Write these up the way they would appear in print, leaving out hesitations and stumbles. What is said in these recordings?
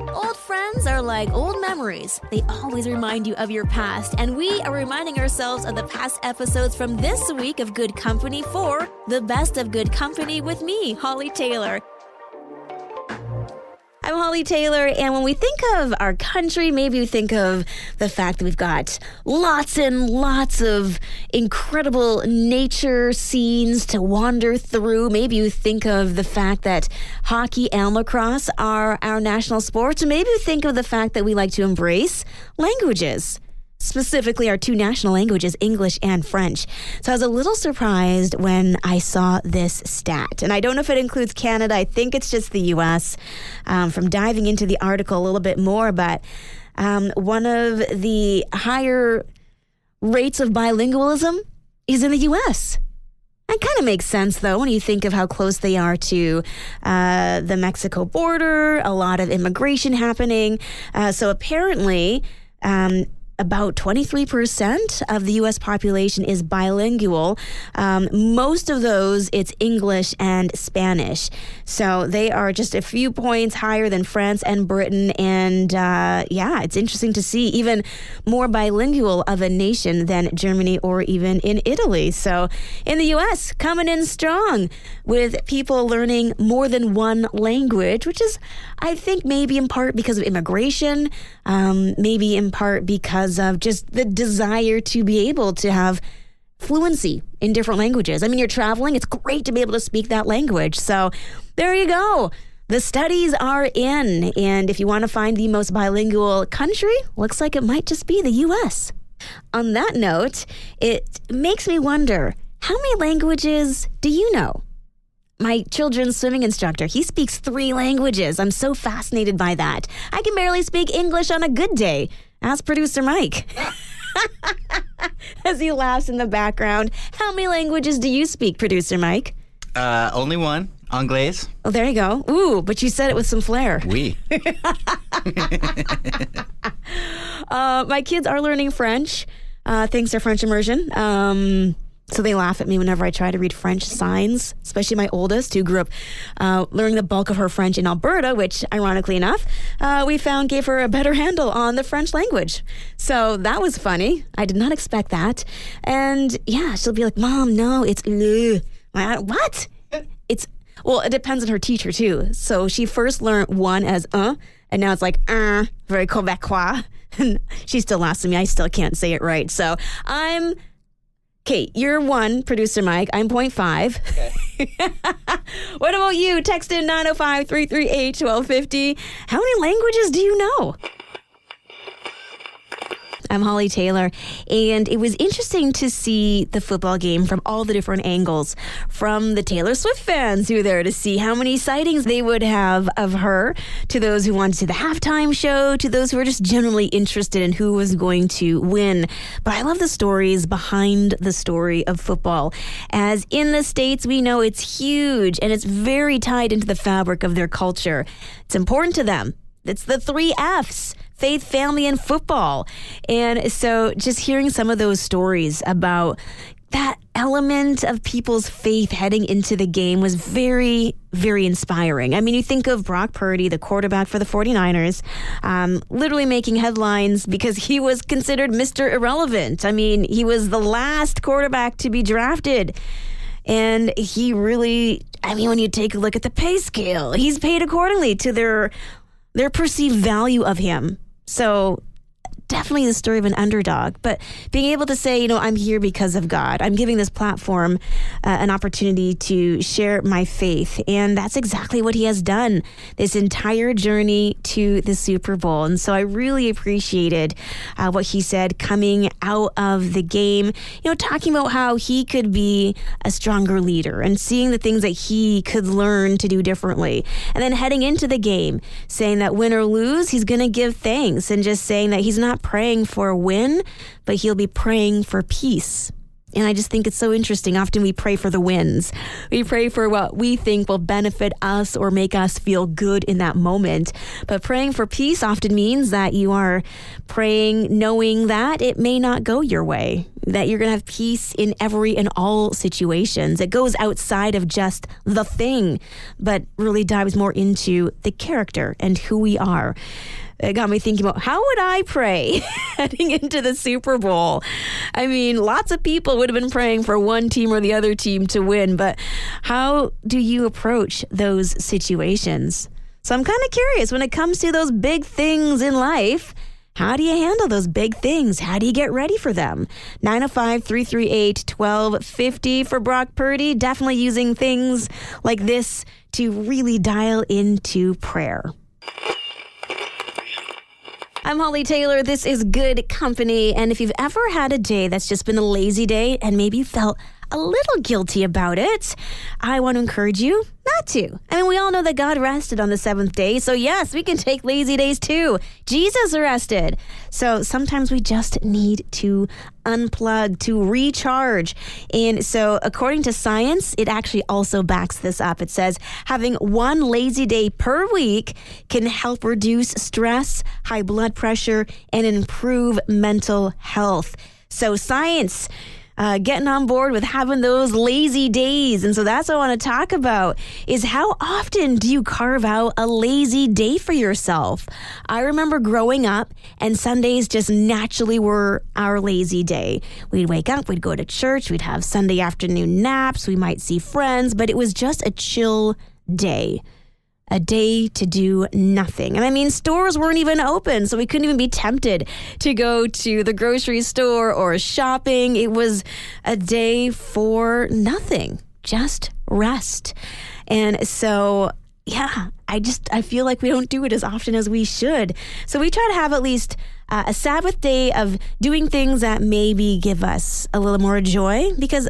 Old friends are like old memories. They always remind you of your past, and we are reminding ourselves of the past episodes from this week of Good Company for the best of Good Company with me, Hollie Taylor. I'm Hollie Taylor, and when we think of our country, maybe we think of the fact that we've got lots and lots of incredible nature scenes to wander through. Maybe you think of the fact that hockey and lacrosse are our national sports, or maybe you think of the fact that we like to embrace languages. Specifically, our two national languages, English and French. So I was a little surprised when I saw this stat. And I don't know if it includes Canada. I think it's just the U.S. From diving into the article a little bit more, but one of the higher rates of bilingualism is in the U.S. It kind of makes sense, though, when you think of how close they are to the Mexico border, a lot of immigration happening. So apparently, about 23% of the U.S. population is bilingual. Most of those, it's English and Spanish. So they are just a few points higher than France and Britain. And it's interesting to see even more bilingual of a nation than Germany or even in Italy. So in the U.S., coming in strong with people learning more than one language, which is, I think, maybe in part because of immigration, maybe in part because of just the desire to be able to have fluency in different languages. I mean, you're traveling, it's great to be able to speak that language. So there you go. The studies are in. And if you want to find the most bilingual country, looks like it might just be the U.S. On that note, it makes me wonder, how many languages do you know? My children's swimming instructor, he speaks 3 languages. I'm so fascinated by that. I can barely speak English on a good day. Ask producer Mike. As he laughs in the background. How many languages do you speak, producer Mike? Only one. Anglais. Oh, there you go. Ooh, but you said it with some flair. Oui. My kids are learning French, thanks to French immersion. So they laugh at me whenever I try to read French signs, especially my oldest, who grew up learning the bulk of her French in Alberta, which, ironically enough, we found gave her a better handle on the French language. So that was funny. I did not expect that. And yeah, she'll be like, Mom, no, it's le. What? Well, it depends on her teacher, too. So she first learned one as and now it's like very Quebecois. And she still laughs at me. I still can't say it right. So Okay, you're 1, producer Mike. I'm 0.5. Okay. What about you? Text in 905-338-1250. How many languages do you know? I'm Hollie Taylor, and it was interesting to see the football game from all the different angles, from the Taylor Swift fans who were there to see how many sightings they would have of her, to those who wanted to see the halftime show, to those who were just generally interested in who was going to win. But I love the stories behind the story of football, as in the States, we know it's huge, and it's very tied into the fabric of their culture. It's important to them. It's the 3 F's. Faith, family, and football. And so just hearing some of those stories about that element of people's faith heading into the game was very, very inspiring. I mean, you think of Brock Purdy, the quarterback for the 49ers, literally making headlines because he was considered Mr. Irrelevant. I mean, he was the last quarterback to be drafted. And he really, when you take a look at the pay scale, he's paid accordingly to their perceived value of him. So definitely the story of an underdog, but being able to say, I'm here because of God. I'm giving this platform an opportunity to share my faith. And that's exactly what he has done this entire journey to the Super Bowl. And so I really appreciated what he said coming out of the game, talking about how he could be a stronger leader and seeing the things that he could learn to do differently. And then heading into the game, saying that win or lose, he's going to give thanks, and just saying that he's not praying for a win, but he'll be praying for peace. And I just think it's so interesting. Often we pray for the wins. We pray for what we think will benefit us or make us feel good in that moment. But praying for peace often means that you are praying knowing that it may not go your way, that you're going to have peace in every and all situations. It goes outside of just the thing, but really dives more into the character and who we are. It got me thinking about how would I pray heading into the Super Bowl? I mean, lots of people would have been praying for one team or the other team to win, but how do you approach those situations? So I'm kind of curious when it comes to those big things in life. How do you handle those big things? How do you get ready for them? 905-338-1250 for Brock Purdy. Definitely using things like this to really dial into prayer. I'm Hollie Taylor. This is Good Company. And if you've ever had a day that's just been a lazy day and maybe you felt a little guilty about it, I want to encourage you not to. I mean, we all know that God rested on the seventh day. So yes, we can take lazy days too. Jesus rested. So sometimes we just need to unplug, to recharge. And so according to science, it actually also backs this up. It says having one lazy day per week can help reduce stress, high blood pressure, and improve mental health. So science getting on board with having those lazy days. And so that's what I want to talk about is how often do you carve out a lazy day for yourself? I remember growing up and Sundays just naturally were our lazy day. We'd wake up, we'd go to church, we'd have Sunday afternoon naps, we might see friends, but it was just a chill day. A day to do nothing. And I mean, stores weren't even open, so we couldn't even be tempted to go to the grocery store or shopping. It was a day for nothing, just rest. And so, yeah, I feel like we don't do it as often as we should. So we try to have at least a Sabbath day of doing things that maybe give us a little more joy, because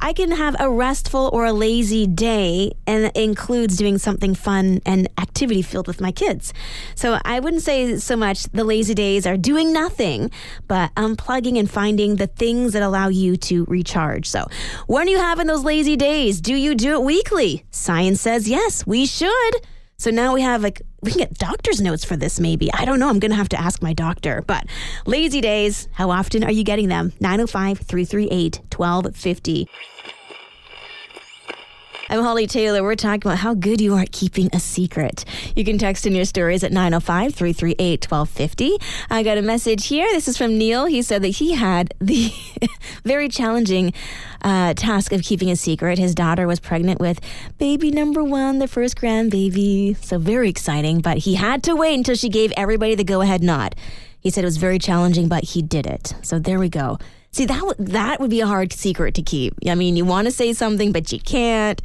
I can have a restful or a lazy day and it includes doing something fun and activity filled with my kids. So I wouldn't say so much the lazy days are doing nothing, but unplugging and finding the things that allow you to recharge. So when are you having those lazy days? Do you do it weekly? Science says yes, we should. So now we have we can get doctor's notes for this maybe. I don't know. I'm going to have to ask my doctor. But lazy days, how often are you getting them? 905-338-1250. I'm Hollie Taylor. We're talking about how good you are at keeping a secret. You can text in your stories at 905-338-1250. I got a message here. This is from Neil. He said that he had the very challenging task of keeping a secret. His daughter was pregnant with baby number 1, the first grandbaby. So very exciting, but he had to wait until she gave everybody the go-ahead nod. He said it was very challenging, but he did it. So there we go. See, that would be a hard secret to keep. I mean, you want to say something, but you can't.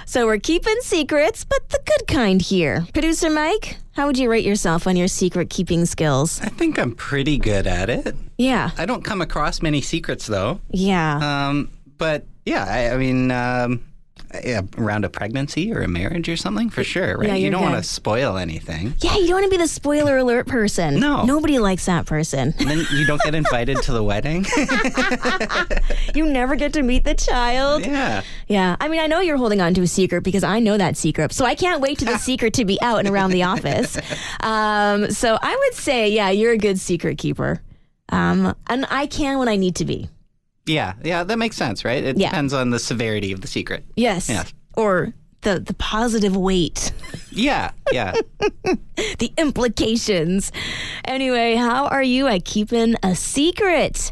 So we're keeping secrets, but the good kind here. Producer Mike, how would you rate yourself on your secret-keeping skills? I think I'm pretty good at it. Yeah. I don't come across many secrets, though. Yeah. But, yeah, I mean, around a pregnancy or a marriage or something, for sure, right? Yeah, you don't good. want to spoil anything. Yeah, you don't want to be the spoiler alert person. No. Nobody likes that person. And then you don't get invited to the wedding. You never get to meet the child. Yeah. Yeah. I mean, I know you're holding on to a secret because I know that secret. So I can't wait to the secret to be out and around the office. So I would say, yeah, you're a good secret keeper. And I can when I need to be. Yeah, that makes sense, right? It depends on the severity of the secret. Yes. Yeah. Or the positive weight. Yeah. The implications. Anyway, how are you at keeping a secret?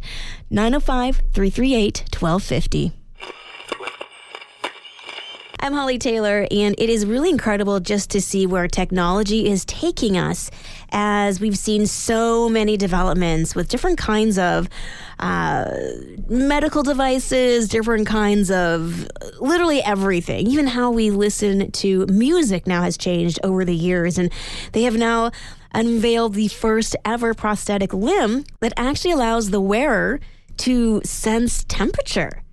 905-338-1250. I'm Hollie Taylor, and it is really incredible just to see where technology is taking us as we've seen so many developments with different kinds of medical devices, different kinds of literally everything. Even how we listen to music now has changed over the years, and they have now unveiled the first ever prosthetic limb that actually allows the wearer to sense temperature,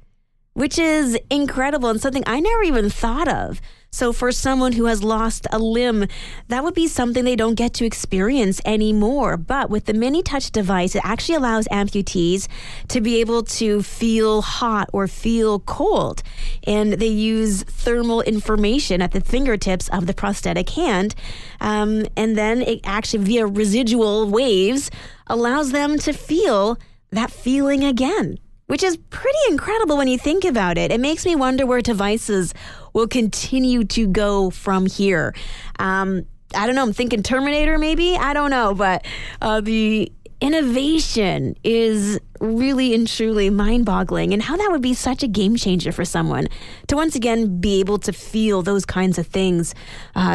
which is incredible and something I never even thought of. So for someone who has lost a limb, that would be something they don't get to experience anymore. But with the mini touch device, it actually allows amputees to be able to feel hot or feel cold. And they use thermal information at the fingertips of the prosthetic hand. And then it actually, via residual waves, allows them to feel that feeling again, which is pretty incredible when you think about it. It makes me wonder where devices will continue to go from here. I don't know. I'm thinking Terminator, maybe. I don't know. But the innovation is really and truly mind-boggling, and how that would be such a game changer for someone to once again be able to feel those kinds of things,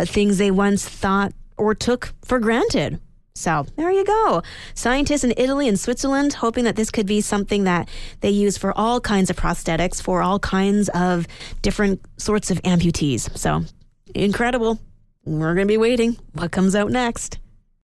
things they once thought or took for granted. So there you go. Scientists in Italy and Switzerland hoping that this could be something that they use for all kinds of prosthetics, for all kinds of different sorts of amputees. So incredible. We're going to be waiting. What comes out next?